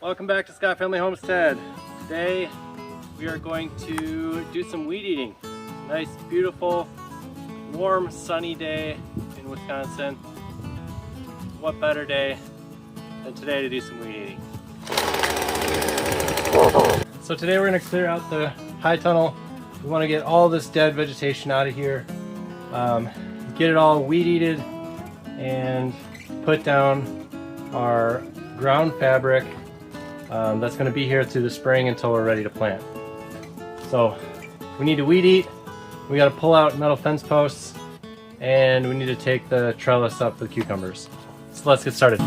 Welcome back to Scott Family Homestead. Today we are going to do some weed eating. Nice, beautiful, warm, sunny day in Wisconsin. What better day than today to do some weed eating? So today we're going to clear out the high tunnel. We want to get all this dead vegetation out of here, get it all weed eated, and put down our ground fabric that's going to be here through the spring until we're ready to plant. So we need to weed eat, we got to pull out metal fence posts, and we need to take the trellis up for the cucumbers. So let's get started.